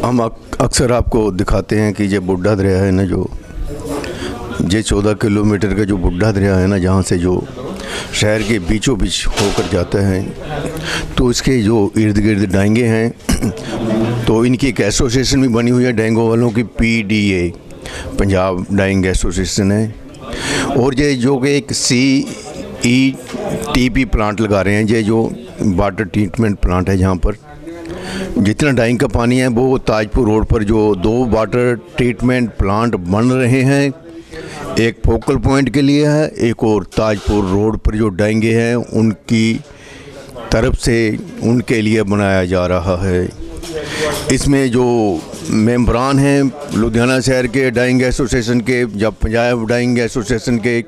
हम अक्सर आपको दिखाते हैं कि ये बुड्ढा दरिया है ना, जो ये 14 किलोमीटर का जो बुड्ढा दरिया है ना, जहाँ से जो शहर के बीचों बीच होकर जाता है, तो इसके जो इर्द गिर्द डांगे हैं तो इनकी एक एसोसिएशन भी बनी हुई है डांगों वालों की, PDA पंजाब डाइंग एसोसिएशन है। और ये जो कि एक CETP प्लांट लगा रहे हैं, ये जो वाटर ट्रीटमेंट प्लांट है, जहाँ पर जितना डाइंग का पानी है वो ताजपुर रोड पर जो 2 वाटर ट्रीटमेंट प्लांट बन रहे हैं, एक फोकल पॉइंट के लिए है, एक और ताजपुर रोड पर जो डाइंगे हैं उनकी तरफ से उनके लिए बनाया जा रहा है। इसमें जो मेंबरान हैं लुधियाना शहर के डाइंग एसोसिएशन के, जब पंजाब डाइंग एसोसिएशन के,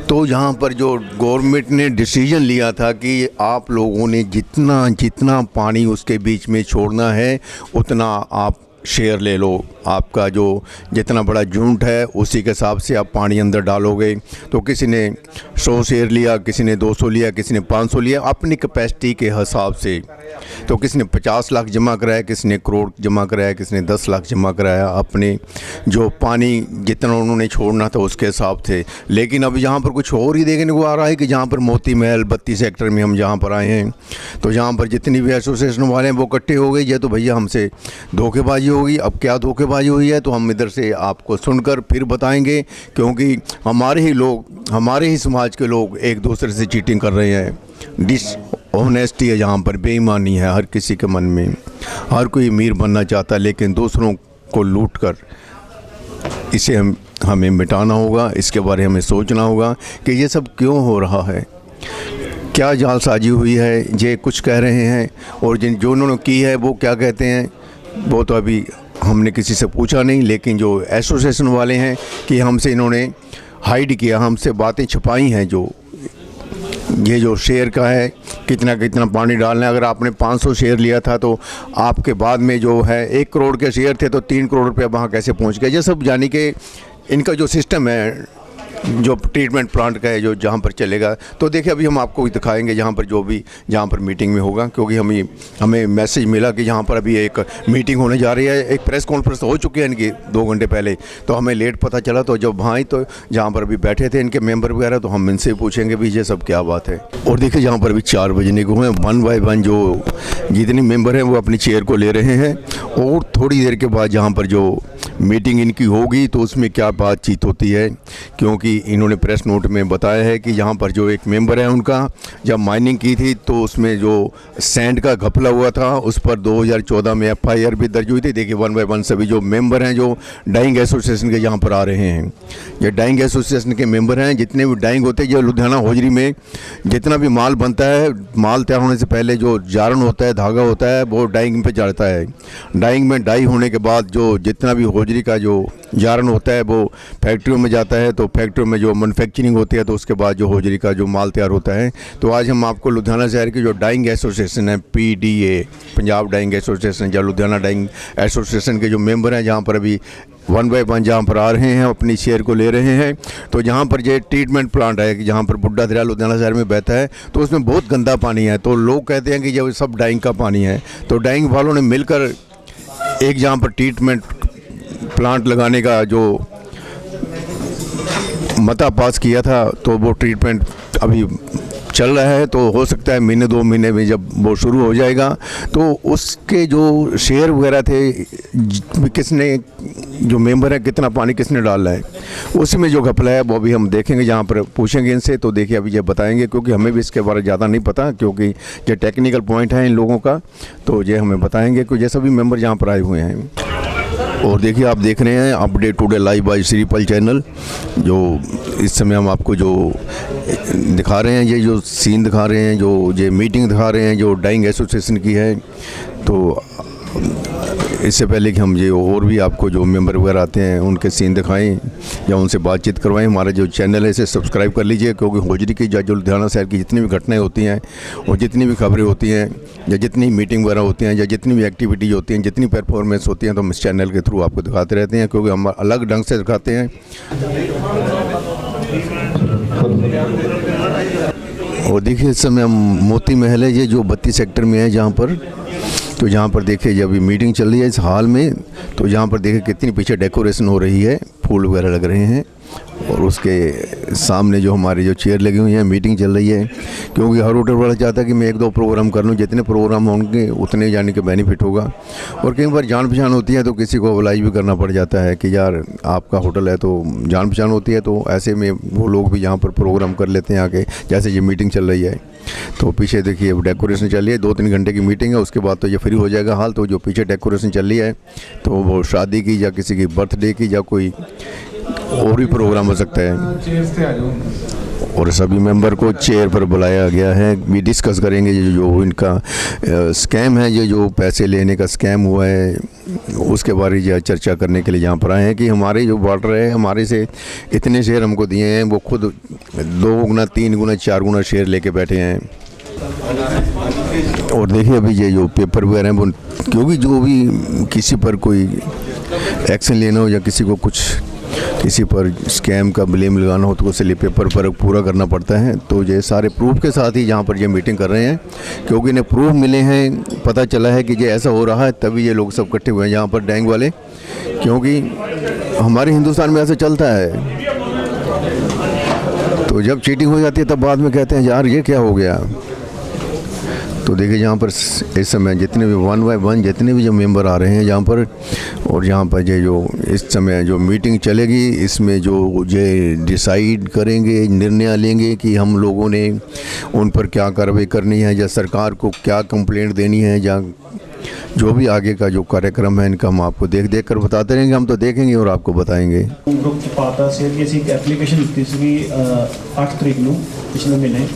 तो यहाँ पर जो गवर्नमेंट ने डिसीजन लिया था कि आप लोगों ने जितना जितना पानी उसके बीच में छोड़ना है उतना आप शेयर ले लो, आपका जो जितना बड़ा झुंड है उसी के हिसाब से आप पानी अंदर डालोगे। तो किसी ने 100 शेयर लिया, किसी ने 200 लिया, किसी ने 500 लिया, अपनी कैपेसिटी के हिसाब से। तो किसी ने 50 लाख जमा कराया, किसी ने करोड़ जमा कराया, किसी ने 10 लाख जमा कराया, अपने जो पानी जितना उन्होंने छोड़ना था उसके हिसाब से। लेकिन अब यहाँ पर कुछ और ही देखने को आ रहा है कि जहाँ पर मोती महल 32 सेक्टर में हम जहाँ पर आए हैं, तो जहाँ पर जितनी भी एसोसिएशन वाले हैं वो इकट्ठे हो गए, ये तो भैया हमसे धोखेबाजी होगी। अब क्या धोखेबाजी हुई है तो हम इधर से आपको सुनकर फिर बताएंगे, क्योंकि हमारे ही लोग, हमारे ही समाज के लोग एक दूसरे से चीटिंग कर रहे हैं। डिसऑनेस्टी है, जहाँ पर बेईमानी है हर किसी के मन में। हर कोई अमीर बनना चाहता है, लेकिन दूसरों को लूट कर इसे हमें मिटाना होगा। इसके बारे में हमें सोचना होगा कि ये सब क्यों हो रहा है, क्या जालसाजी हुई है। ये कुछ कह रहे हैं और जो उन्होंने की है वो क्या कहते हैं वो तो अभी हमने किसी से पूछा नहीं। लेकिन जो एसोसिएशन वाले हैं कि हमसे इन्होंने हाइड किया, हमसे बातें छुपाई हैं। जो ये जो शेयर का है, कितना कितना पानी डालना है, अगर आपने 500 शेयर लिया था तो आपके बाद में जो है 1 करोड़ के शेयर थे तो 3 करोड़ रुपया वहाँ कैसे पहुँच गया। ये सब यानी कि इनका जो सिस्टम है जो ट्रीटमेंट प्लांट का है, जो जहाँ पर चलेगा। तो देखिए अभी हम आपको दिखाएंगे जहाँ पर जो भी जहाँ पर मीटिंग में होगा, क्योंकि हमें मैसेज मिला कि जहाँ पर अभी एक मीटिंग होने जा रही है। एक प्रेस कॉन्फ्रेंस हो चुकी है इनकी 2 घंटे पहले, तो हमें लेट पता चला। तो जब वहाँ तो जहाँ पर अभी बैठे थे इनके मेंबर वगैरह, तो हम इनसे पूछेंगे भी ये सब क्या बात है। और देखिए जहाँ पर अभी 4 बजने को हैं, 1 बाय 1 जो जितने मेंबर हैं वो अपनी चेयर को ले रहे हैं। और थोड़ी देर के बाद जहाँ पर जो मीटिंग इनकी होगी तो उसमें क्या बातचीत होती है, क्योंकि इन्होंने प्रेस नोट में बताया है कि यहाँ पर जो एक मेंबर है उनका जब माइनिंग की थी तो उसमें जो सैंड का घपला हुआ था उस पर 2014 में FIR भी दर्ज हुई थी। देखिए 1 बाय 1 सभी जो मेंबर हैं जो डाइंग एसोसिएशन के यहाँ पर आ रहे हैं, ये डाइंग एसोसिएशन के मेंबर हैं। जितने भी डाइंग होते हैं, जो लुधियाना होजरी में जितना भी माल बनता है, माल तैयार होने से पहले जो जारन होता है, धागा होता है, वो डाइंग पे जाता है। डाइंग में डाई होने के बाद जो जितना भी होजरी का जो जारन होता है वो फैक्ट्रियों में जाता है, तो फैक्ट्रियों में जो मैन्युफैक्चरिंग होती है तो उसके बाद जो होजरी का जो माल तैयार होता है। तो आज हम आपको लुधियाना शहर की जो डाइंग एसोसिएशन है, PDA पंजाब डाइंग एसोसिएशन या लुधियाना डाइंग एसोसिएशन के जो मेंबर हैं, जहाँ पर अभी 1 बाय 1 जहाँ पर आ रहे हैं, अपनी शेयर को ले रहे हैं। तो जहाँ पर ये ट्रीटमेंट प्लांट है कि जहाँ पर बुड्ढा दरिया लुधियाना शहर में बहता है, तो उसमें बहुत गंदा पानी है। तो लोग कहते हैं कि ये सब डाइंग का पानी है। तो डाइंग वालों ने मिलकर एक जहाँ पर ट्रीटमेंट प्लांट लगाने का जो मता पास किया था, तो वो ट्रीटमेंट अभी चल रहा है। तो हो सकता है महीने 2 महीने में जब वो शुरू हो जाएगा तो उसके जो शेयर वगैरह थे, किसने जो मेंबर है कितना पानी किसने डाला है, उसमें जो घपला है वो भी हम देखेंगे, जहाँ पर पूछेंगे इनसे। तो देखिए अभी ये बताएंगे, क्योंकि हमें भी इसके बारे में ज़्यादा नहीं पता, क्योंकि ये टेक्निकल पॉइंट है इन लोगों का। तो ये हमें बताएंगे कि ये सभी मेंबर जहाँ पर आए हुए हैं। और देखिए आप देख रहे हैं update today live by Shripal channel. जो इस समय हम आपको जो दिखा रहे हैं, ये जो सीन दिखा रहे हैं, जो ये मीटिंग दिखा रहे हैं जो डाइंग एसोसिएशन की है। तो इससे पहले कि हम ये और भी आपको जो मेंबर वगैरह आते हैं उनके सीन दिखाएं या उनसे बातचीत करवाएं, हमारा जो चैनल है इसे सब्सक्राइब कर लीजिए। क्योंकि होजरी की जो लुधियाना शहर की जितनी भी घटनाएं होती हैं और जितनी भी खबरें होती हैं या जितनी मीटिंग वगैरह होती हैं या जितनी भी एक्टिविटी होती हैं, जितनी परफॉर्मेंस होती हैं, तो हम इस चैनल के थ्रू आपको दिखाते रहते हैं, क्योंकि हम अलग ढंग से दिखाते हैं। और देखिए इस समय हम मोती महल है, ये जो 32 सेक्टर में है, जहाँ पर तो जहाँ पर देखिए जब ये मीटिंग चल रही है इस हॉल में, तो जहाँ पर देखिए कितनी पीछे डेकोरेशन हो रही है, फूल वगैरह लग रहे हैं, और उसके सामने जो हमारी जो चेयर लगी हुई हैं, मीटिंग चल रही है। क्योंकि हर होटल वाला चाहता है कि मैं 1-2 प्रोग्राम कर लूँ, जितने प्रोग्राम होंगे उतने जाने के बेनिफिट होगा। और कई बार जान पहचान होती है तो किसी को अप्लाई भी करना पड़ जाता है कि यार आपका होटल है, तो जान पहचान होती है, तो ऐसे में वो लोग भी यहाँ पर प्रोग्राम कर लेते हैं आके। जैसे ये मीटिंग चल रही है तो पीछे देखिए डेकोरेशन चल रही है, 2-3 घंटे की मीटिंग है, उसके बाद तो ये फ्री हो जाएगा हाल। तो जो पीछे डेकोरेशन चल रही है तो वो शादी की या किसी की बर्थडे की या कोई और भी प्रोग्राम हो सकता है। और सभी मेंबर को चेयर पर बुलाया गया है। भी डिस्कस करेंगे जो इनका स्कैम है, ये जो पैसे लेने का स्कैम हुआ है, उसके बारे में चर्चा करने के लिए यहाँ पर आए हैं कि हमारे जो वाटर है, हमारे से इतने शेयर हमको दिए हैं, वो खुद 2 गुना 3 गुना 4 गुना शेयर लेके बैठे हैं। और देखिए अभी ये जो पेपर वगैरह हैं वो, क्योंकि जो भी किसी पर कोई एक्शन लेना हो या किसी पर स्कैम का ब्लेम लगाना हो तो उसके लिए पेपर पर पूरा करना पड़ता है। तो ये सारे प्रूफ के साथ ही यहाँ पर ये मीटिंग कर रहे हैं, क्योंकि इन्हें प्रूफ मिले हैं, पता चला है कि ये ऐसा हो रहा है, तभी ये लोग सब इकट्ठे हुए हैं यहाँ पर डैंग वाले। क्योंकि हमारे हिंदुस्तान में ऐसा चलता है, तो जब चीटिंग हो जाती है तब बाद में कहते हैं यार ये क्या हो गया। तो देखिए यहाँ पर इस समय जितने भी 1 बाय 1 जितने भी जो मेंबर आ रहे हैं यहाँ पर, और यहाँ पर ये जो इस समय जो मीटिंग चलेगी, इसमें जो ये डिसाइड करेंगे, निर्णय लेंगे कि हम लोगों ने उन पर क्या कार्रवाई करनी है या सरकार को क्या कंप्लेंट देनी है, या जो भी आगे का जो कार्यक्रम है इनका हम आपको देख कर बताते रहेंगे। हम तो देखेंगे और आपको बताएंगे। ग्रुप ਚ ਪਾਤਾ ਸੀ ਕਿ ਅਸੀਂ ਇੱਕ ਐਪਲੀਕੇਸ਼ਨ ਦਿੱਤੀ ਸੀ 8 ਤਰੀਕ ਨੂੰ ਪਿਛਲੇ ਮਹੀਨੇ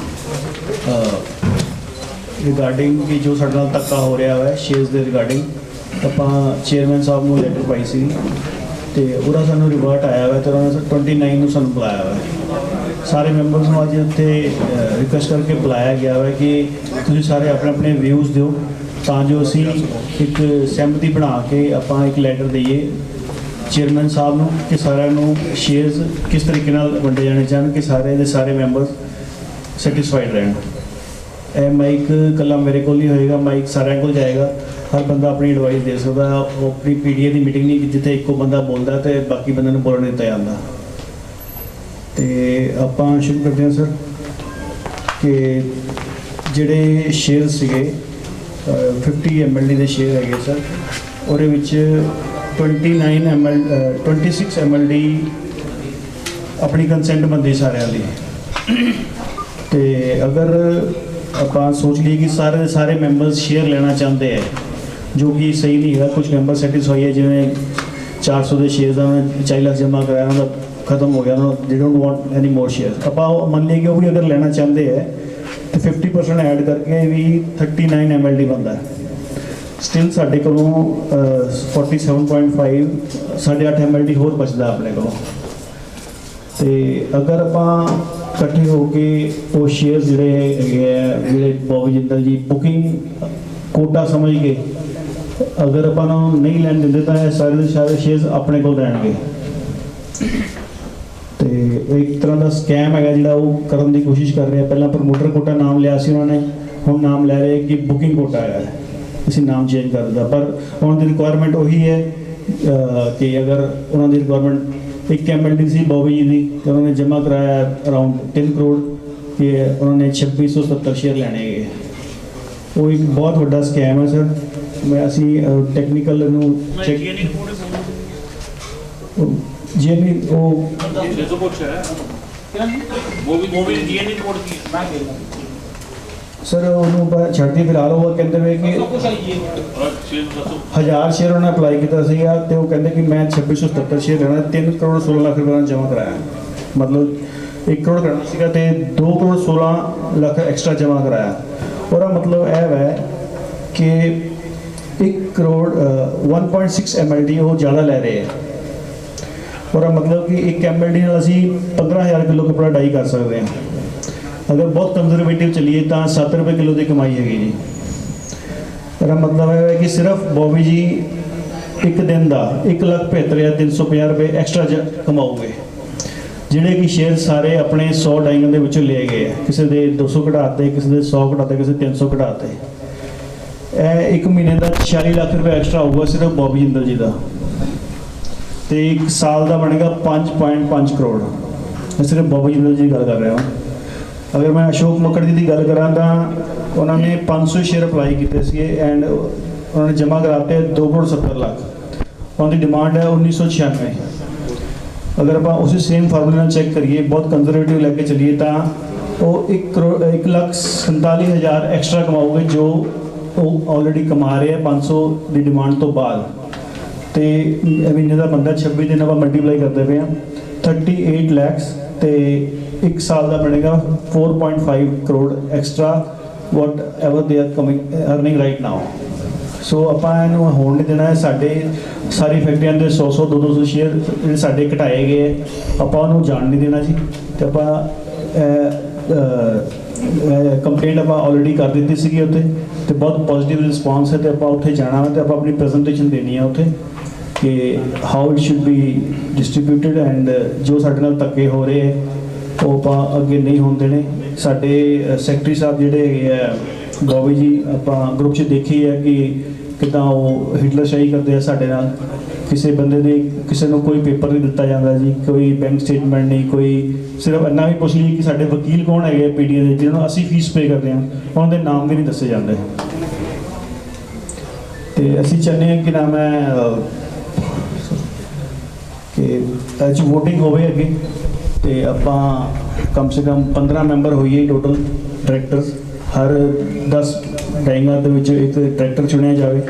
ਰਿਗਾਰਡਿੰਗ ਕਿ ਜੋ ਸਾਡੇ ਨਾਲ ਧੱਕਾ ਹੋ ਰਿਹਾ ਹੈ ਸ਼ੇਅਰਸ ਦੇ ਰਿਗਾਰਡਿੰਗ। ਆਪਾਂ ਚੇਅਰਮੈਨ ਸਾਹਿਬ ਨੂੰ ਲੈਟਰ ਪਾਈ ਸੀ ਤੇ ਉਹਦਾ ਸਾਨੂੰ ਰਿਵਰਟ ਆਇਆ ਹੋਇਆ ਤੇ ਉਹਨਾਂ ਨੇ 29 ਨੂੰ ਸਾਨੂੰ ਬੁਲਾਇਆ ਹੋਇਆ। ਸਾਰੇ ਮੈਂਬਰਸ ਨੂੰ ਅੱਜ ਉੱਥੇ ਰਿਕੁਐਸਟ ਕਰਕੇ ਬੁਲਾਇਆ ਗਿਆ ਹੋਇਆ ਕਿ ਤੁਸੀਂ ਸਾਰੇ ਆਪਣੇ ਆਪਣੇ ਵਿਊਜ਼ ਦਿਓ, ਤਾਂ ਜੋ ਅਸੀਂ ਇੱਕ ਸਹਿਮਤੀ ਬਣਾ ਕੇ ਆਪਾਂ ਇੱਕ ਲੈਟਰ ਦਈਏ ਚੇਅਰਮੈਨ ਸਾਹਿਬ ਨੂੰ ਕਿ ਸਾਰਿਆਂ ਨੂੰ ਸ਼ੇਅਰਸ ਕਿਸ ਤਰੀਕੇ ਨਾਲ ਵੰਡੇ ਜਾਣੇ ਚਾਹਣ ਕਿ ਸਾਰੇ ਦੇ ਸਾਰੇ ਮੈਂਬਰਸ ਸੈਟਿਸਫਾਈਡ ਰਹਿਣ। ਇਹ ਮਾਈਕ ਇਕੱਲਾ ਮੇਰੇ ਕੋਲ ਨਹੀਂ ਹੋਏਗਾ, ਮਾਈਕ ਸਾਰਿਆਂ ਕੋਲ ਜਾਏਗਾ, ਹਰ ਬੰਦਾ ਆਪਣੀ ਐਡਵਾਈਸ ਦੇ ਸਕਦਾ। ਉਹ ਆਪਣੀ ਪੀਡੀਏ ਦੀ ਮੀਟਿੰਗ ਨਹੀਂ ਜਿੱਥੇ ਇੱਕੋ ਬੰਦਾ ਬੋਲਦਾ ਤੇ ਬਾਕੀ ਬੰਦੇ ਨੂੰ ਬੋਲਣ ਦਿੱਤਾ ਜਾਂਦਾ। ਤੇ ਆਪਾਂ ਸ਼ੁਰੂ ਕਰਦੇ ਹਾਂ ਸਰ ਕਿ ਜਿਹੜੇ ਸ਼ੇਅਰ ਸੀਗੇ 50 MLD ਦੇ ਸ਼ੇਅਰ ਹੈਗੇ ਸਰ, ਉਹਦੇ ਵਿੱਚ 26 MLD ਆਪਣੀ ਕੰਸੈਂਟ ਬੰਦੀ ਸਾਰਿਆਂ ਦੀ। ਤੇ ਅਗਰ ਆਪਾਂ ਸੋਚ ਲਈਏ ਕਿ ਸਾਰੇ ਦੇ ਸਾਰੇ ਮੈਂਬਰਸ ਸ਼ੇਅਰ ਲੈਣਾ ਚਾਹੁੰਦੇ ਹੈ, ਜੋ ਕਿ ਸਹੀ ਨਹੀਂ ਹੈਗਾ। ਕੁਝ ਮੈਂਬਰ ਸੈਟਿਸਫਾਈ ਹੈ, ਜਿਵੇਂ 400 ਦੇ ਸ਼ੇਅਰ ਦਾ 40 ਲੱਖ ਜਮ੍ਹਾਂ ਕਰਾਇਆ, ਉਹਨਾਂ ਦਾ ਖਤਮ ਹੋ ਗਿਆ, ਉਹਨਾਂ ਦੇ don't want any more share. ਆਪਾਂ ਮੰਨ ਲਈਏ ਕਿ ਉਹ ਵੀ ਅਗਰ ਲੈਣਾ ਚਾਹੁੰਦੇ ਹੈ ਤੇ 50% ਐਡ ਕਰਕੇ ਵੀ 39 MLD ਬਣਦਾ ਹੈ। ਸਟਿਲ ਸਾਡੇ ਕੋਲੋਂ 47.5 8.5 MLD ਹੋਰ ਬਚਦਾ ਆਪਣੇ ਕੋਲੋਂ। ਤੇ ਅਗਰ ਆਪਾਂ ਇਕੱਠੇ ਹੋ ਕੇ ਉਹ ਸ਼ੇਅਰ ਜਿਹੜੇ ਹੈਗੇ ਆ, ਜਿਹੜੇ ਬੋਬੀ ਜਿੰਦਲ ਜੀ ਬੁਕਿੰਗ ਕੋਟਾ ਸਮਝ ਕੇ ਅਗਰ ਆਪਾਂ ਨੂੰ ਨਹੀਂ ਲੈਣ ਦਿੰਦੇ ਤਾਂ ਇਹ ਸਾਰੇ ਦੇ ਸਾਰੇ ਸ਼ੇਅਰਸ ਆਪਣੇ ਕੋਲ ਰਹਿਣਗੇ। ਤੇ ਇੱਕ ਤਰ੍ਹਾਂ ਦਾ ਸਕੈਮ ਹੈਗਾ ਜਿਹੜਾ ਉਹ ਕਰਨ ਦੀ ਕੋਸ਼ਿਸ਼ ਕਰ ਰਹੇ ਆ। ਪਹਿਲਾਂ ਪ੍ਰਮੋਟਰ ਕੋਟਾ ਨਾਮ ਲਿਆ ਸੀ ਉਹਨਾਂ ਨੇ, ਹੁਣ ਨਾਮ ਲੈ ਰਹੇ ਕਿ ਬੁਕਿੰਗ ਕੋਟਾ ਹੈ, ਅਸੀਂ ਨਾਮ ਚੇਂਜ ਕਰ ਦਿੱਤਾ। ਪਰ ਉਹਨਾਂ ਦੀ ਰਿਕੁਆਇਰਮੈਂਟ ਉਹੀ ਹੈ ਕਿ ਅਗਰ ਉਹਨਾਂ ਦੀ ਰਿਕੁਆਇਰਮੈਂਟ 1 MLD ਸੀ ਬੋਬੀ ਜੀ ਦੀ, ਤੇ ਉਹਨਾਂ ਨੇ ਜਮ੍ਹਾਂ ਕਰਾਇਆ ਅਰਾਊਂਡ 3 ਕਰੋੜ ਕਿ ਉਹਨਾਂ ਨੇ 2670 ਸ਼ੇਅਰ ਲੈਣੇ ਹੈਗੇ। ਉਹ ਇੱਕ ਬਹੁਤ ਵੱਡਾ ਸਕੈਮ ਹੈ ਸਰ। ਮੈਂ ਅਸੀਂ ਟੈਕਨੀਕਲ ਨੂੰ ਚੈੱਕ ਜੀਐਨਈ ਉਹ ਸਰ ਉਹਨੂੰ ਛੱਡਦੀ ਫਿਲਹਾਲ ਉਹ ਕਹਿੰਦੇ ਵੇ ਕਿ 1000 ਸ਼ੇਅਰ ਉਹਨਾਂ ਨੇ ਅਪਲਾਈ ਕੀਤਾ ਸੀਗਾ ਤੇ ਉਹ ਕਹਿੰਦੇ ਕਿ ਮੈਂ 2670 ਸ਼ੇਅਰ ਲੈਣਾ, 3 ਕਰੋੜ 16 ਲੱਖ ਰੁਪਏ ਜਮ੍ਹਾਂ ਕਰਾਇਆ। ਮਤਲਬ 1 ਕਰੋੜ ਕਰਨਾ ਸੀਗਾ ਤੇ 2 ਕਰੋੜ 16 ਲੱਖ ਐਕਸਟਰਾ ਜਮ੍ਹਾਂ ਕਰਾਇਆ। ਉਹਦਾ ਮਤਲਬ ਇਹ ਹੈ ਕਿ 1 ਕਰੋੜ 1.6 MLD ਉਹ ਜ਼ਿਆਦਾ ਲੈ ਰਹੇ ਹੈ। ਉਹਦਾ ਮਤਲਬ ਕਿ 1 MLD ਨਾਲ ਅਸੀਂ 15000 ਕਿਲੋ ਕੱਪੜਾ ਡਾਈ ਕਰ ਸਕਦੇ ਹਾਂ। अगर बहुत कंजरवेटिव चलिए तो 7 रुपये किलो की कमाई हैगी जी। मेरा मतलब है कि सिर्फ बॉबी जी एक दिन का 1,75,350 रुपये एक्स्ट्रा कमाओगे, ਜਿਹੜੇ कि शेयर सारे अपने 100 डाइंगਾਂ ਦੇ ਵਿੱਚੋਂ ਲਏ ਗਏ ਹੈ। ਕਿਸੇ ਦੇ 200 ਘਟਾਤੇ, ਕਿਸੇ ਦੇ 100 ਘਟਾਤੇ, ਕਿਸੇ 300 ਘਟਾਤੇ। ਇਹ ਇੱਕ ਮਹੀਨੇ ਦਾ 46 ਲੱਖ ਰੁਪਏ ਐਕਸਟਰਾ ਹੋਊਗਾ ਸਿਰਫ ਬੌਬੀ ਜਿੰਦਲ ਜੀ ਦਾ, ਤੇ ਇੱਕ ਸਾਲ ਦਾ ਬਣੇਗਾ 5.5 ਕਰੋੜ। ਮੈਂ ਸਿਰਫ ਬੌਬੀ ਜਿੰਦਲ ਜੀ ਦੀ ਗੱਲ ਕਰ ਰਿਹਾ ਹਾਂ। ਅਗਰ ਮੈਂ ਅਸ਼ੋਕ ਮੁਖਰਜੀ ਦੀ ਗੱਲ ਕਰਾਂ ਤਾਂ ਉਹਨਾਂ ਨੇ 500 ਸ਼ੇਅਰ ਅਪਲਾਈ ਕੀਤੇ ਸੀ ਐਂਡ ਉਹਨਾਂ ਨੇ ਜਮ੍ਹਾਂ ਕਰਾਤੇ 2 ਕਰੋੜ 70 ਲੱਖ। ਉਹਨਾਂ ਦੀ ਡਿਮਾਂਡ ਹੈ 1996। ਅਗਰ ਆਪਾਂ ਉਸੇ ਸੇਮ ਫਾਰਮੂਲੇ ਨਾਲ ਚੈੱਕ ਕਰੀਏ, ਬਹੁਤ ਕੰਜ਼ਰਵੇਟਿਵ ਲੈ ਕੇ ਚੱਲੀਏ, ਤਾਂ ਉਹ 1,47,000 ਐਕਸਟਰਾ ਕਮਾਓਗੇ ਜੋ ਉਹ ਆਲਰੇਡੀ ਕਮਾ ਰਹੇ ਆ 500 ਦੀ ਡਿਮਾਂਡ ਤੋਂ ਬਾਅਦ। ਤੇ ਮਹੀਨੇ ਦਾ ਬੰਦਾ 26 ਦਿਨ ਆਪਾਂ ਮਲਟੀਪਲਾਈ ਕਰਦੇ ਪਏ ਹਾਂ 38 ਲੱਖ, ਤੇ ਇੱਕ ਸਾਲ ਦਾ ਬਣੇਗਾ 4.5 crore extra whatever they are coming earning right now. So ਆਪਾਂ ਇਹਨੂੰ ਹੋਣ ਨਹੀਂ ਦੇਣਾ ਹੈ। ਸਾਡੇ ਸਾਰੀ ਫੈਕਟਰੀਆਂ ਦੇ 100 200 ਸ਼ੇਅਰ ਜਿਹੜੇ ਸਾਡੇ ਘਟਾਏ ਗਏ, ਆਪਾਂ ਉਹਨੂੰ ਜਾਣ ਨਹੀਂ ਦੇਣਾ ਜੀ। ਤੇ ਆਪਾਂ ਕੰਪਲੇਂਟ ਆਪਾਂ ਆਲਰੇਡੀ ਕਰ ਦਿੱਤੀ ਸੀਗੀ ਉੱਥੇ, ਤੇ ਬਹੁਤ ਪੋਜ਼ਿਟਿਵ ਰਿਸਪੌਂਸ ਹੈ। ਤੇ ਆਪਾਂ ਉੱਥੇ ਜਾਣਾ ਵਾ ਤੇ ਆਪਾਂ ਆਪਣੀ ਪ੍ਰੈਜੈਂਟੇਸ਼ਨ ਦੇਣੀ ਹੈ ਉੱਥੇ ਕਿ how it should be distributed and ਜੋ ਸਾਡੇ ਨਾਲ ਧੱਕੇ ਹੋ ਰਹੇ ਹੈ ਉਹ ਆਪਾਂ ਅੱਗੇ ਨਹੀਂ ਹੋਣ ਦੇਣੇ। ਸਾਡੇ ਸੈਕਟਰੀ ਸਾਹਿਬ ਜਿਹੜੇ ਹੈਗੇ ਆ ਬੌਬੀ ਜੀ, ਆਪਾਂ ਗਰੁੱਪ 'ਚ ਦੇਖੀ ਹੈ ਕਿ ਕਿੱਦਾਂ ਉਹ ਹਿਟਲਰਸ਼ਾਹੀ ਕਰਦੇ ਆ ਸਾਡੇ ਨਾਲ। ਕਿਸੇ ਬੰਦੇ ਦੇ ਕਿਸੇ ਨੂੰ ਕੋਈ ਪੇਪਰ ਨਹੀਂ ਦਿੱਤਾ ਜਾਂਦਾ ਜੀ, ਕੋਈ ਬੈਂਕ ਸਟੇਟਮੈਂਟ ਨਹੀਂ, ਕੋਈ ਸਿਰਫ ਇੰਨਾ ਵੀ ਪੁੱਛ ਲਈਏ ਕਿ ਸਾਡੇ ਵਕੀਲ ਕੌਣ ਹੈਗੇ ਪੀਡੀਏ ਦੇ ਜਿਹਨਾਂ ਨੂੰ ਅਸੀਂ ਫੀਸ ਪੇ ਕਰਦੇ ਹਾਂ, ਉਹਨਾਂ ਦੇ ਨਾਮ ਵੀ ਨਹੀਂ ਦੱਸੇ ਜਾਂਦੇ। ਤੇ ਅਸੀਂ ਚਾਹੁੰਦੇ ਹਾਂ ਕਿ ਨਾਮ ਹੈ ਕਿ ਅੱਜ ਵੋਟਿੰਗ ਹੋਵੇ ਅੱਗੇ, ਤੇ ਆਪਾਂ ਕਮ ਸੇ ਕਮ 15 ਮੈਂਬਰ ਹੋਈਏ ਟੋਟਲ ਡਾਇਰੈਕਟਰਸ। ਹਰ 10 ਡਾਇੰਗਾਂ ਦੇ ਵਿੱਚ ਇੱਕ ਡਾਇਰੈਕਟਰ ਚੁਣਿਆ ਜਾਵੇ।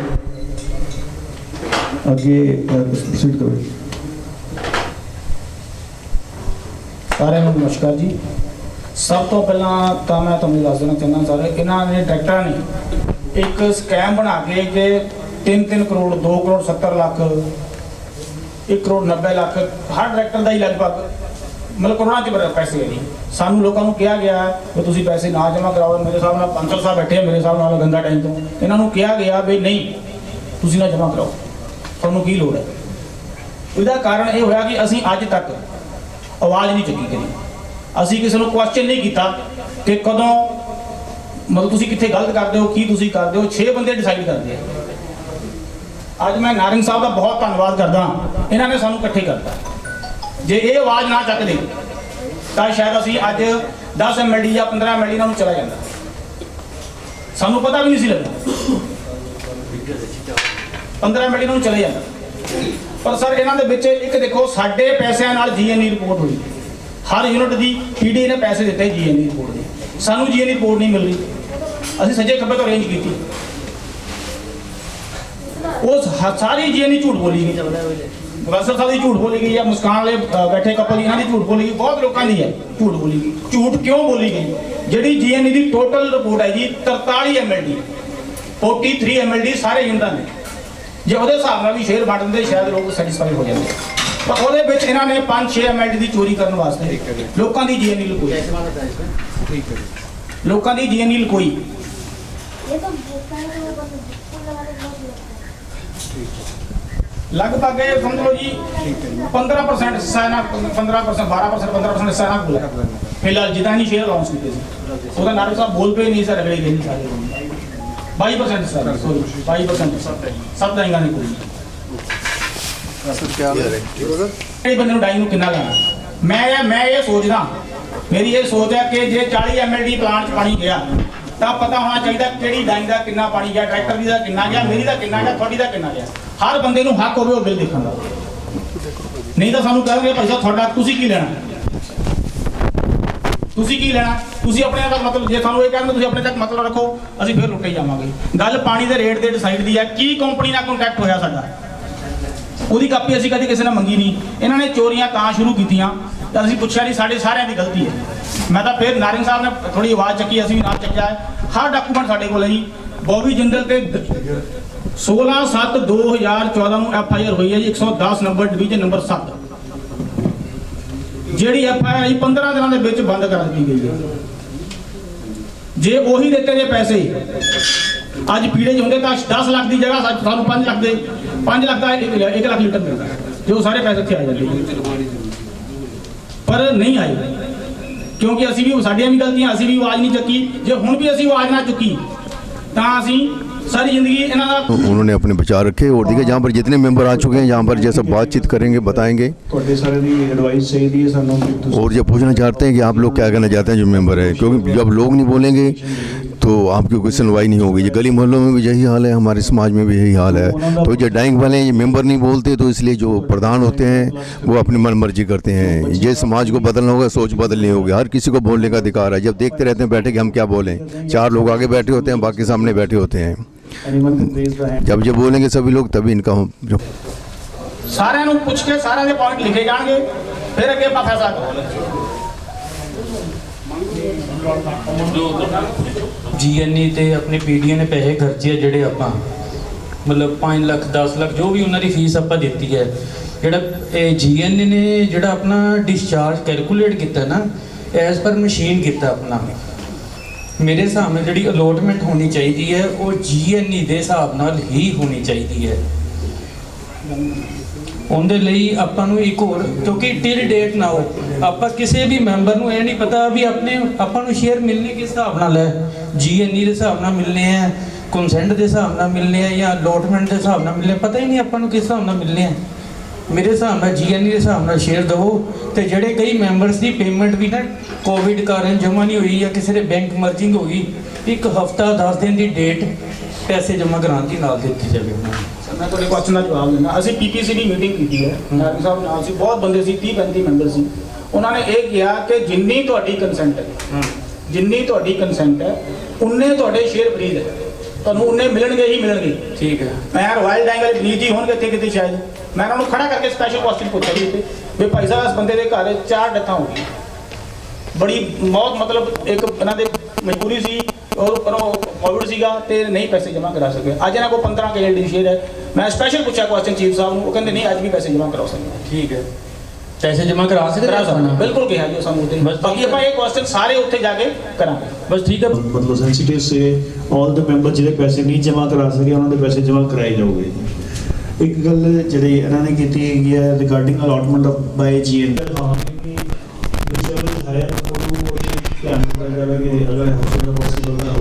ਅੱਗੇ ਪ੍ਰੋਸੀਡ ਕਰੋ। ਸਾਰਿਆਂ ਨੂੰ ਨਮਸਕਾਰ ਜੀ। ਸਭ ਤੋਂ ਪਹਿਲਾਂ ਤਾਂ ਮੈਂ ਤੁਹਾਨੂੰ ਦੱਸ ਦੇਣਾ ਚਾਹੁੰਦਾ ਸਰ, ਇਹਨਾਂ ਨੇ ਡਾਇਰੈਕਟਰਾਂ ਨੇ ਇੱਕ ਸਕੈਮ ਬਣਾ ਕੇ ਕਿ 3 ਕਰੋੜ 2 ਕਰੋੜ 70 ਲੱਖ 1 ਕਰੋੜ 90 ਲੱਖ ਹਰ ਡਾਇਰੈਕਟਰ ਦਾ ਹੀ ਲਗਭਗ ਮਤਲਬ ਕਰੋੜਾਂ 'ਚ ਪੈਸੇ ਹੈ ਜੀ। ਸਾਨੂੰ ਲੋਕਾਂ ਨੂੰ ਕਿਹਾ ਗਿਆ ਕਿ ਤੁਸੀਂ ਪੈਸੇ ਨਾ ਜਮ੍ਹਾਂ ਕਰਾਓ। ਮੇਰੇ ਹਿਸਾਬ ਨਾਲ ਪੰਕਲ ਸਾਹਿਬ ਬੈਠੇ ਆ ਮੇਰੇ ਹਿਸਾਬ ਨਾਲ ਗੰਗਾ ਟਾਈਮ ਤੋਂ, ਇਹਨਾਂ ਨੂੰ ਕਿਹਾ ਗਿਆ ਵੀ ਨਹੀਂ ਤੁਸੀਂ ਨਾ ਜਮ੍ਹਾਂ ਕਰਾਓ, ਤੁਹਾਨੂੰ ਕੀ ਲੋੜ ਹੈ। ਇਹਦਾ ਕਾਰਨ ਇਹ ਹੋਇਆ ਕਿ ਅਸੀਂ ਅੱਜ ਤੱਕ ਆਵਾਜ਼ ਨਹੀਂ ਚੱਕੀ ਕਰੀ। ਅਸੀਂ ਕਿਸੇ ਨੂੰ ਕੁਐਸਚਨ ਨਹੀਂ ਕੀਤਾ ਕਿ ਕਦੋਂ ਮਤਲਬ ਤੁਸੀਂ ਕਿੱਥੇ ਗਲਤ ਕਰਦੇ ਹੋ, ਕੀ ਤੁਸੀਂ ਕਰਦੇ ਹੋ। 6 ਬੰਦੇ ਡਿਸਾਈਡ ਕਰਦੇ ਆ। ਅੱਜ ਮੈਂ ਨਾਰਿੰਗ ਸਾਹਿਬ ਦਾ ਬਹੁਤ ਧੰਨਵਾਦ ਕਰਦਾ, ਇਹਨਾਂ ਨੇ ਸਾਨੂੰ ਇਕੱਠੇ ਕਰਤਾ। ਜੇ ਇਹ ਆਵਾਜ਼ ਨਾ ਚੱਕਦੇ ਤਾਂ ਸ਼ਾਇਦ ਅਸੀਂ ਅੱਜ 10 MLD ਜਾਂ 15 MLD ਨਾਲ ਨੂੰ ਚਲਾ ਜਾਂਦਾ, ਸਾਨੂੰ ਪਤਾ ਵੀ ਨਹੀਂ ਸੀ ਲੱਗਦਾ। 15 MLD ਨਾਲ ਨੂੰ ਚਲੇ ਜਾਂਦਾ। ਪਰ ਸਰ ਇਹਨਾਂ ਦੇ ਵਿੱਚ ਇੱਕ ਦੇਖੋ, ਸਾਡੇ ਪੈਸਿਆਂ ਨਾਲ GNE ਰਿਪੋਰਟ ਹੋਈ, ਹਰ ਯੂਨਿਟ ਦੀ PD ਨੇ ਪੈਸੇ ਦਿੱਤੇ GNE ਰਿਪੋਰਟ ਦੇ, ਸਾਨੂੰ GNE ਰਿਪੋਰਟ ਨਹੀਂ ਮਿਲ ਰਹੀ। ਅਸੀਂ ਸੱਜੇ ਖੱਬੇ ਤੋਂ ਅਰੇਂਜ ਕੀਤੀ, ਉਹ ਸਾਰੀ GNE ਝੂਠ ਬੋਲੀ ਗਈ। ਗਵਾਸਰ ਸਾਹਿਬ ਦੀ ਝੂਠ ਬੋਲੀ ਗਈ ਹੈ, ਮੁਸਕਾਨ ਵਾਲੇ ਬੈਠੇ ਕਪਲ ਇਹਨਾਂ ਦੀ ਝੂਠ ਬੋਲੀ ਗਈ, ਬਹੁਤ ਲੋਕਾਂ ਦੀ ਹੈ ਝੂਠ ਬੋਲੀ ਗਈ। ਝੂਠ ਕਿਉਂ ਬੋਲੀ ਗਈ? ਜਿਹੜੀ GNE ਦੀ ਟੋਟਲ ਰਿਪੋਰਟ ਹੈ ਜੀ 43 MLD 43 MLD ਸਾਰੇ ਯੂਨਿਟਾਂ ਦੇ, ਜੇ ਉਹਦੇ ਹਿਸਾਬ ਨਾਲ ਵੀ ਸ਼ੇਅਰ ਵੰਡ ਦਿੰਦੇ ਸ਼ਾਇਦ ਲੋਕ ਸੈਟੀਸਫਾਈ ਹੋ ਜਾਂਦੇ। ਪਰ ਉਹਦੇ ਵਿੱਚ ਇਹਨਾਂ ਨੇ 5-6 MLD ਦੀ ਚੋਰੀ ਕਰਨ ਵਾਸਤੇ ਲੋਕਾਂ ਦੀ GNE ਲੁਕੋਈ, ਲੋਕਾਂ ਦੀ GNE ਲੁਕੋਈ। ਲਗਭਗ ਇਹ ਸਮਝ ਲਓ ਜੀ 15% ਹਿੱਸਾ ਇਹਨਾਂ 15% 12% 15% ਹਿੱਸਾ ਇਹਨਾਂ ਕੋਲ ਫਿਲਹਾਲ ਜਿੱਦਾਂ ਨਹੀਂ ਸ਼ੇਅਰ ਲਾਂਚ ਕੀਤੇ ਸੀ। ਉਹਦਾ ਨਾਰਕ ਸਾਹਿਬ ਬੋਲ ਪਏ ਨਹੀਂ ਸਰ, ਅਗਲੇ ਦਿਨ ਸਾਰੇ 22% ਹਿੱਸਾ, ਸੋਰੀ 22% ਸਭ ਦਾ ਇਹਨਾਂ ਨੇ ਕੋਈ ਇਹ ਬੰਦੇ ਨੂੰ ਡਾਈ ਨੂੰ ਕਿੰਨਾ ਲੈਣਾ। ਮੈਂ ਇਹ ਸੋਚਦਾ, ਮੇਰੀ ਇਹ ਸੋਚ ਹੈ ਕਿ ਜੇ 40 MLD ਪਲਾਂਟ 'ਚ ਪਾਣੀ ਗਿਆ ਤਾਂ ਪਤਾ ਹੋਣਾ ਚਾਹੀਦਾ ਕਿਹੜੀ ਡਾਈ ਦਾ ਕਿੰਨਾ ਪਾਣੀ ਗਿਆ, ਟਰੈਕਟਰ ਦੀ ਦਾ ਕਿੰਨਾ ਗਿਆ, ਮੇਰੀ ਦਾ ਕਿੰਨਾ ਗਿਆ, ਤੁਹਾਡੀ ਦਾ ਕਿੰਨਾ ਗਿਆ। ਹਰ ਬੰਦੇ ਨੂੰ ਹੱਕ ਹੋਵੇ ਉਹ ਬਿੱਲ ਦੇਖਣ ਦਾ, ਨਹੀਂ ਤਾਂ ਸਾਨੂੰ ਕਹਾਂਗੇ ਭਾਈ ਸਾਹਿਬ ਤੁਹਾਡਾ ਤੁਸੀਂ ਕੀ ਲੈਣਾ, ਤੁਸੀਂ ਕੀ ਲੈਣਾ, ਤੁਸੀਂ ਆਪਣੇ ਤੱਕ ਮਤਲਬ। ਜੇ ਸਾਨੂੰ ਇਹ ਕਹਿੰਦੇ ਤੁਸੀਂ ਆਪਣੇ ਤੱਕ ਮਤਲਬ ਰੱਖੋ, ਅਸੀਂ ਫਿਰ ਲੁੱਟੇ ਜਾਵਾਂਗੇ। ਗੱਲ ਪਾਣੀ ਦੇ ਰੇਟ ਦੇ ਡਿਸਾਈਡ ਦੀ ਹੈ। ਕੀ ਕੰਪਨੀ ਨਾਲ ਕੰਟੈਕਟ ਹੋਇਆ ਸਾਡਾ, ਉਹਦੀ ਕਾਪੀ ਅਸੀਂ ਕਦੇ ਕਿਸੇ ਨੇ ਮੰਗੀ ਨਹੀਂ। ਇਹਨਾਂ ਨੇ ਚੋਰੀਆਂ ਤਾਂ ਸ਼ੁਰੂ ਕੀਤੀਆਂ ਤਾਂ ਅਸੀਂ ਪੁੱਛਿਆ ਨਹੀਂ, ਸਾਡੇ ਸਾਰਿਆਂ ਦੀ ਗਲਤੀ ਹੈ। ਮੈਂ ਤਾਂ ਫਿਰ ਨਾਰਿੰਗ ਸਾਹਿਬ ਨੇ ਥੋੜੀ ਆਵਾਜ਼ ਚੱਕੀ, ਅਸੀਂ ਵੀ ਨਾਲ ਚੱਕਿਆ ਹੈ। ਹਰ ਡਾਕੂਮੈਂਟ ਸਾਡੇ ਕੋਲ ਹੈ ਜੀ। ਬੌਬੀ ਜਿੰਦਲ ਤੇ 16/7/2014 ਨੂੰ FIR ਹੋਈ ਹੈ ਜੀ, 110 ਨੰਬਰ ਡਿਵੀਜ਼ਨ ਨੰਬਰ 7। ਜਿਹੜੀ FIR ਹੈ 15 ਦਿਨਾਂ ਦੇ ਵਿੱਚ ਬੰਦ ਕਰ ਦਿੱਤੀ ਗਈ ਹੈ। ਜੇ ਉਹੀ ਦਿੱਤੇ ਜੇ ਪੈਸੇ ਅੱਜ ਪੀੜੇ 'ਚ ਹੁੰਦੇ ਤਾਂ 10 ਲੱਖ ਦੀ ਜਗ੍ਹਾ ਸਾਨੂੰ 5 ਲੱਖ ਦੇ 5 ਲੱਖ ਦਾ 1 ਲੱਖ ਲੀਟਰ ਮਿਲਦਾ, ਜੋ ਸਾਰੇ ਪੈਸੇ ਇੱਥੇ ਆ ਜਾਂਦੇ। ਪਰ ਨਹੀਂ ਆਏ ਕਿਉਂਕਿ ਅਸੀਂ ਵੀ, ਸਾਡੀਆਂ ਵੀ ਗਲਤੀਆਂ, ਅਸੀਂ ਵੀ ਆਵਾਜ਼ ਨਹੀਂ ਚੱਕੀ। ਜੇ ਹੁਣ ਵੀ ਅਸੀਂ ਆਵਾਜ਼ ਨਾ ਚੁੱਕੀ ਤਾਂ ਅਸੀਂ ਸਾਰੀ ਜ਼ਿੰਦਗੀ ਇਹਨਾਂ ਦਾ उन्होंने अपने विचार रखे और देखिए जहाँ पर जितने मेंबर आ चुके हैं यहाँ पर जैसा बातचीत करेंगे बताएंगे ਤੁਹਾਡੇ ਸਾਰੇ ਦੀ ਐਡਵਾइस ਚਾਹੀਦੀ ਹੈ ਸਾਨੂੰ ਕਿ ਤੁਸੀਂ और ये पूछना चाहते हैं कि आप लोग क्या कहना चाहते हैं जो मेंबर है, क्योंकि जब लोग नहीं बोलेंगे तो आपकी कोई सुनवाई नहीं होगी। ये गली मोहल्लों में भी यही हाल है, हमारे समाज में भी यही हाल है। तो जो डाइंग वाले हैं ये मेंबर नहीं बोलते, तो इसलिए जो प्रधान होते हैं वो अपनी मन मर्जी करते हैं। ये समाज को बदलना होगा, सोच बदलनी होगी। हर किसी को बोलने का अधिकार है। जब देखते रहते हैं बैठे कि हम क्या बोलें, 4 लोग आगे बैठे होते हैं, बाकी सामने बैठे होते हैं। anyone can raise the hand? जब ये बोलेंगे सभी लोग तभी इनका जो ਸਾਰਿਆਂ ਨੂੰ ਪੁੱਛ ਕੇ ਸਾਰਿਆਂ ਦੇ ਪੁਆਇੰਟ ਲਿਖੇ ਜਾਣਗੇ, ਫਿਰ ਅੱਗੇ ਆਪਾਂ ਫੈਸਲਾ ਕਰਾਂਗੇ। जीएनई ਤੇ ਆਪਣੇ ਪੀਡੀਏ ਨੇ ਪੈਸੇ ਖਰਚੇ ਆ ਜਿਹੜੇ ਆਪਾਂ ਮਤਲਬ 5 ਲੱਖ 10 ਲੱਖ ਜੋ ਵੀ ਉਹਨਾਂ ਦੀ ਫੀਸ ਆਪਾਂ ਦਿੱਤੀ ਹੈ। ਜਿਹੜਾ ਇਹ ਜੀਐਨਈ ਨੇ ਜਿਹੜਾ ਆਪਣਾ ਡਿਸਚਾਰਜ ਕੈਲਕੂਲੇਟ ਕੀਤਾ ਨਾ ਐਜ਼ ਪਰ ਮਸ਼ੀਨ ਕੀਤਾ ਆਪਣਾ। ਮੇਰੇ ਹਿਸਾਬ ਨਾਲ ਜਿਹੜੀ ਅਲੋਟਮੈਂਟ ਹੋਣੀ ਚਾਹੀਦੀ ਹੈ ਉਹ ਜੀਐਨਈ ਦੇ ਹਿਸਾਬ ਨਾਲ ਹੀ ਹੋਣੀ ਚਾਹੀਦੀ ਹੈ। ਉਹਦੇ ਲਈ ਆਪਾਂ ਨੂੰ ਇੱਕ ਹੋਰ, ਕਿਉਂਕਿ ਟਿਲ ਡੇਟ ਨਾ ਹੋ ਆਪਾਂ ਕਿਸੇ ਵੀ ਮੈਂਬਰ ਨੂੰ ਇਹ ਨਹੀਂ ਪਤਾ ਵੀ ਆਪਾਂ ਨੂੰ ਸ਼ੇਅਰ ਮਿਲਣੇ ਕਿਸ ਹਿਸਾਬ ਨਾਲ ਹੈ, ਜੀਐਨਈ ਦੇ ਹਿਸਾਬ ਨਾਲ ਮਿਲਣੇ ਆ, ਕੰਸੈਂਟ ਦੇ ਹਿਸਾਬ ਨਾਲ ਮਿਲਣੇ ਆ ਜਾਂ ਅਲੋਟਮੈਂਟ ਦੇ ਹਿਸਾਬ ਨਾਲ ਮਿਲਣੇ, ਪਤਾ ਹੀ ਨਹੀਂ ਆਪਾਂ ਨੂੰ ਕਿਸ ਹਿਸਾਬ ਨਾਲ ਮਿਲਣੇ ਆ। ਮੇਰੇ ਹਿਸਾਬ ਨਾਲ ਜੀਐਨਈ ਦੇ ਹਿਸਾਬ ਨਾਲ ਸ਼ੇਅਰ ਦਿਓ। ਤੇ ਜਿਹੜੇ ਕਈ ਮੈਂਬਰਸ ਦੀ ਪੇਮੈਂਟ ਵੀ ਨਾ ਕੋਵਿਡ ਕਾਰਨ ਜਮ੍ਹਾਂ ਨਹੀਂ ਹੋਈ ਜਾਂ ਕਿਸੇ ਦੇ ਬੈਂਕ ਮਰਜਿੰਗ ਹੋ ਗਈ, 1 ਹਫ਼ਤਾ 10 ਦਿਨ ਦੀ ਡੇਟ ਪੈਸੇ ਜਮ੍ਹਾਂ ਕਰਾਉਣ ਦੀ ਨਾਲ ਦਿੱਤੀ ਜਾਵੇ ਉਹਨਾਂ ਨੂੰ। ਮੈਂ ਤੁਹਾਡੇ ਕੁਐਸਚਨ ਦਾ ਜਵਾਬ ਦਿੰਦਾ। ਅਸੀਂ ਪੀਪੀਸੀ ਦੀ ਮੀਟਿੰਗ ਕੀਤੀ ਹੈ, ਨਾਇਬ ਸਾਹਿਬ ਨਾਲ ਸੀ, ਬਹੁਤ ਬੰਦੇ ਸੀ, 30-35 ਮੈਂਬਰ ਸੀ। ਉਹਨਾਂ ਨੇ ਇਹ ਕਿਹਾ ਕਿ ਜਿੰਨੀ ਤੁਹਾਡੀ ਕੰਸੈਂਟ ਹੈ, ਜਿੰਨੀ ਤੁਹਾਡੀ ਕੰਸੈਂਟ ਹੈ ਉਨੇ ਤੁਹਾਡੇ ਸ਼ੇਅਰ ਫਰੀਦ ਹੈ, ਤੁਹਾਨੂੰ ਉਨੇ ਮਿਲਣਗੇ ਹੀ ਮਿਲਣਗੇ। ਠੀਕ ਹੈ। ਮੈਂ ਰਾਇਲ ਡਾਇੰਗ ਵਾਲੇ ਬਲੀਜ ਹੀ ਹੋਣਗੇ ਇੱਥੇ ਕਿਤੇ ਸ਼ਾਇਦ। ਮੈਂ ਉਹਨਾਂ ਨੂੰ ਖੜਾ ਕਰਕੇ ਸਪੈਸ਼ਲ ਕੁਐਸਚਨ ਪੁੱਛਿਆ ਜੀ ਇੱਥੇ ਵੀ ਭਾਈ ਸਾਹਿਬ ਇਸ ਬੰਦੇ ਦੇ ਘਰ 4 ਡੈਥਾਂ ਹੋ ਗਈਆਂ, ਬੜੀ ਬਹੁਤ ਮਤਲਬ ਇੱਕ ਇਹਨਾਂ ਦੇ ਮਜਬੂਰੀ ਸੀ ਔਰ ਉੱਪਰੋਂ ਕੋਵਿਡ ਸੀਗਾ ਤੇ ਨਹੀਂ ਪੈਸੇ ਜਮ੍ਹਾਂ ਕਰਾ ਸਕੇ। ਅੱਜ ਇਹਨਾਂ ਕੋਲ 15 ਕੇ ਦੀ ਸ਼ੇਅਰ ਹੈ। ਮੈਂ ਸਪੈਸ਼ਲ ਪੁੱਛਿਆ ਕੁਐਸਚਨ ਚੀਫ ਸਾਹਿਬ ਨੂੰ, ਉਹ ਕਹਿੰਦੇ ਨਹੀਂ ਅੱਜ ਵੀ ਪੈਸੇ ਜਮ੍ਹਾਂ ਕਰਾ ਸਕਦੇ। ਠੀਕ ਹੈ, ਪੈਸੇ ਜਮ੍ਹਾਂ ਕਰਾ ਸਕਦੇ ਕਰਾ ਸਕਦੇ, ਹਾਂ। ਬਿਲਕੁਲ ਕਿਹਾ ਜੀ ਸਾਨੂੰ ਉੱਥੇ। ਬਾਕੀ ਆਪਾਂ ਇਹ ਕੁਐਸਚਨ ਸਾਰੇ ਉੱਥੇ ਜਾ ਕੇ ਕਰਾਂਗੇ। ਬਸ ਠੀਕ ਹੈ। मतलब सेंसिटिव से ऑल द मेंबर ਜਿਹੜੇ ਪੈਸੇ ਨਹੀਂ ਜਮ੍ਹਾਂ ਕਰਾ ਸਕੇ ਉਹਨਾਂ ਦੇ ਪੈਸੇ ਜਮ੍ਹਾਂ ਕਰਾਏ ਜਾਓਗੇ। ਇੱਕ ਗੱਲ ਜਿਹੜੀ ਇਹਨਾਂ ਨੇ ਕੀਤੀ ਹੈਗੀ ਹੈ regarding allotment of by GN ਵਿਚਾਰ ਹੈ ਉਹਨੂੰ ਧਿਆਨ ਰੱਖਣਾ ਜਾਵੇ ਕਿ ਅਗਰ ਹਸਪਤਾਲ ਪੋਸੀਬਲ ਨਾ ਹੋ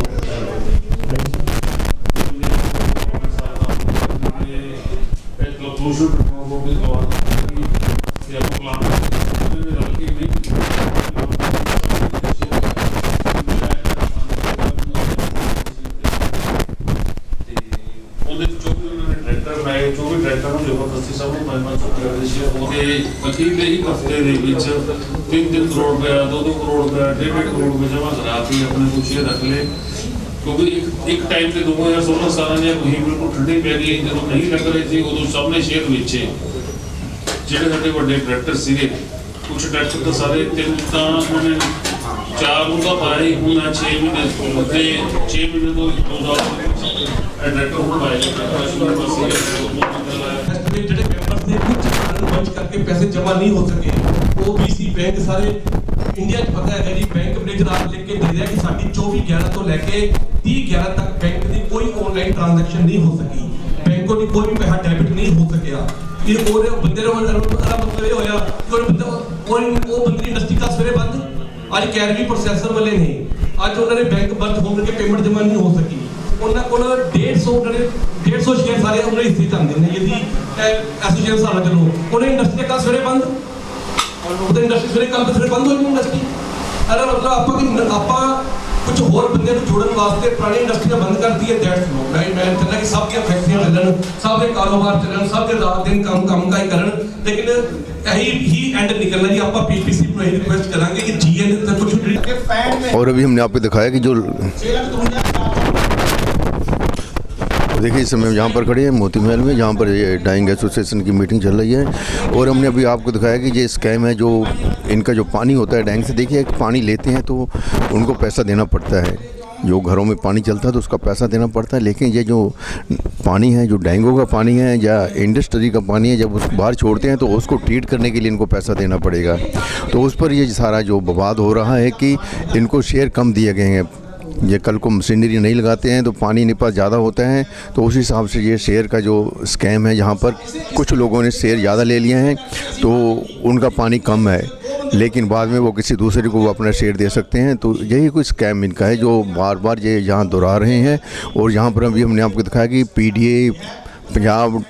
ਅਖੀਰਲੇ ਹੀ ਹਫ਼ਤੇ ਦੇ ਵਿੱਚ 3 ਕਰੋੜ ਰੁਪਇਆ 2 ਕਰੋੜ ਰੁਪਇਆ 1.5 ਕਰੋੜ ਰੁਪਇਆ ਜਮ੍ਹਾਂ ਕਰਾ ਕੇ ਆਪਣੇ ਕੁਛ ਰੱਖ ਲਏ। ਕਿਉਂਕਿ ਇੱਕ ਟਾਈਮ ਤੇ 2016-17 ਦੀਆਂ ਮੁਹਿੰਮ ਬਿਲਕੁਲ ਠੰਡੀ ਪੈ ਗਈ, ਜਦੋਂ ਨਹੀਂ ਲੱਗ ਰਹੀ ਸੀ ਉਦੋਂ ਸਭ ਨੇ ਸ਼ੇਅਰ ਵੇਚੇ। ਜਿਹੜੇ ਸਾਡੇ ਵੱਡੇ ਡਾਇਰੈਕਟਰ ਸੀਗੇ, ਕੁਛ ਡਾਇਰੈਕਟਰ ਤਾਂ ਸਾਰੇ 3 ਤਾਂ ਉਹਨੇ 4 ਨੂੰ ਤਾਂ ਪਾਇਆ ਹੀ, ਹੁਣ 6 ਮਹੀਨੇ ਤੇ 6 ਮਹੀਨੇ ਤੋਂ 2 ਸਾਲ ਡਾਇਰੈਕਟਰ ਹੁਣ ਪਾਇਆ ਜਿਹੜੇ ਮੈਂਬਰ ਦੇ ਕੁਝ ਕਾਰਨ ਬੰਦ ਕਰਕੇ ਪੈਸੇ ਜਮ੍ਹਾਂ ਨਹੀਂ ਹੋ ਸਕੇ। OBC ਬੈਂਕ ਸਾਰੇ ਇੰਡੀਆ 'ਚ ਪਤਾ ਹੈ ਜੀ, ਬੈਂਕ ਮੈਨੇਜਰ ਆਪ ਲਿਖ ਕੇ ਦੇ ਰਿਹਾ ਕਿ ਸਾਡੀ 24/11 ਤੋਂ ਲੈ ਕੇ 30/11 ਤੱਕ ਬੈਂਕ ਦੀ ਕੋਈ ਆਨਲਾਈਨ ਟ੍ਰਾਂਜੈਕਸ਼ਨ ਨਹੀਂ ਹੋ ਸਕੀ, ਬੈਂਕੋਂ ਦੀ ਕੋਈ ਵੀ ਪੈਸਾ ਡੈਬਿਟ ਨਹੀਂ ਹੋ ਸਕਿਆ। ਇਹ ਉਹਦੇ ਬੰਦੇ ਦਾ ਮਤਲਬ ਇਹ ਹੋਇਆ ਕਿ ਉਹ ਬੰਦੇ ਦੀ ਇੰਡਸਟਰੀ ਦਾ ਸਵੇਰੇ ਬੰਦ, ਅੱਜ ਕੈਰਵੀ ਪ੍ਰੋਸੈਸਰ ਵਾਲੇ ਨੇ, ਅੱਜ ਉਹਨਾਂ ਨੇ ਬੈਂਕ ਬੰਦ ਹੋਣ ਕਰਕੇ ਪੇਮੈਂਟ ਜਮ੍ਹਾਂ ਨਹੀਂ ਹੋ ਸਕੀ। ਉਹਨਾਂ ਕੋਲ 150 ਸ਼ੇਅਰ ਸਾਰੇ ਉਹਨਾਂ ਹਿੱਸੇ ਚ ਆਉਂਦੇ ਨੇ। ਜਿਹਦੀ ਐਸੋਸੀਏਸ਼ਨ ਸਾਰਾ ਚਲੋ ਉਹਨੇ ਇੰਡਸਟਰੀ ਦਾ ਸਵੇਰੇ ਬੰਦ, ਉਹਦੇ ਇੰਡਸਟਰੀ ਸਵੇਰੇ ਕੰਮ ਸਵੇਰੇ ਬੰਦ ਹੋਈ ਇੰਡਸਟਰੀ। ਇਹਦਾ ਮਤਲਬ ਆਪਾਂ ਕੁਝ ਹੋਰ ਬੰਦੇ ਨੂੰ ਜੋੜਨ ਵਾਸਤੇ ਪੁਰਾਣੀ ਇੰਡਸਟਰੀਆਂ ਬੰਦ ਕਰਤੀ ਹੈ। That's no right. ਮੈਂ ਚਾਹੁੰਦਾ ਕਿ ਸਭ ਦੀਆਂ ਫੈਕਟਰੀਆਂ ਚੱਲਣ, ਸਭ ਦੇ ਕਾਰੋਬਾਰ ਚੱਲਣ, ਸਭ ਦੇ ਰਾਤ ਦਿਨ ਕੰਮ ਕਾਜ ਕਰਨ, ਲੇਕਿਨ यही ही एंड निकलना जी। आप पीपीसी को यही रिक्वेस्ट करेंगे कि जीएन तक कुछ। और अभी हमने आपको दिखाया कि जो देखिए इस समय यहाँ पर खड़े हैं मोती महल में, जहाँ पर ये डाइंग एसोसिएशन की मीटिंग चल रही है। और हमने अभी आपको दिखाया कि ये स्कैम है जो इनका जो पानी होता है डाइंग से। देखिए पानी लेते हैं तो उनको पैसा देना पड़ता है, जो घरों में पानी चलता है तो उसका पैसा देना पड़ता है। लेकिन ये जो पानी है, जो डेंगू का पानी है या इंडस्ट्री का पानी है, जब उसको बाहर छोड़ते हैं तो उसको ट्रीट करने के लिए इनको पैसा देना पड़ेगा। तो उस पर ये सारा जो विवाद हो रहा है कि इनको शेयर कम दिए गए हैं। ये कल को मशीनरी नहीं लगाते हैं तो पानी इनके पास ज़्यादा होता है, तो उस हिसाब से ये शेयर का जो स्कैम है, जहाँ पर कुछ लोगों ने शेयर ज़्यादा ले लिए हैं तो उनका पानी कम है। लेकिन बाद में वो किसी दूसरे को वो अपना शेयर दे सकते हैं। तो यही कुछ स्कैम इनका है जो बार बार ये यहाँ दोहरा रहे हैं। और यहाँ पर अभी हमने आपको दिखाया कि PDA पंजाब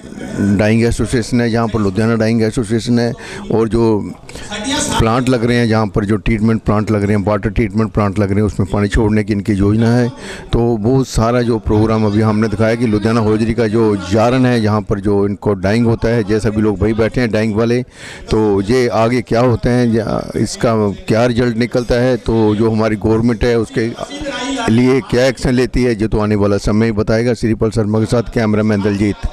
डाइंग एसोसिएशन है, जहाँ पर लुधियाना डाइंग एसोसिएशन है, और जो प्लांट लग रहे हैं, जहाँ पर जो ट्रीटमेंट प्लांट लग रहे हैं, वाटर ट्रीटमेंट प्लांट लग रहे हैं, उसमें पानी छोड़ने की इनकी योजना है। तो वो सारा जो प्रोग्राम अभी हमने दिखाया कि लुधियाना हौजरी का जो जारन है, जहाँ पर जो इनको डाइंग होता है, जैसा भी लोग वही बैठे हैं डाइंग वाले, तो ये आगे क्या होते हैं, इसका क्या रिजल्ट निकलता है, तो जो हमारी गवर्नमेंट है उसके लिए क्या एक्शन लेती है, ये तो आने वाला समय ही बताएगा। श्रीपाल शर्मा के साथ कैमरामैन दलजीत।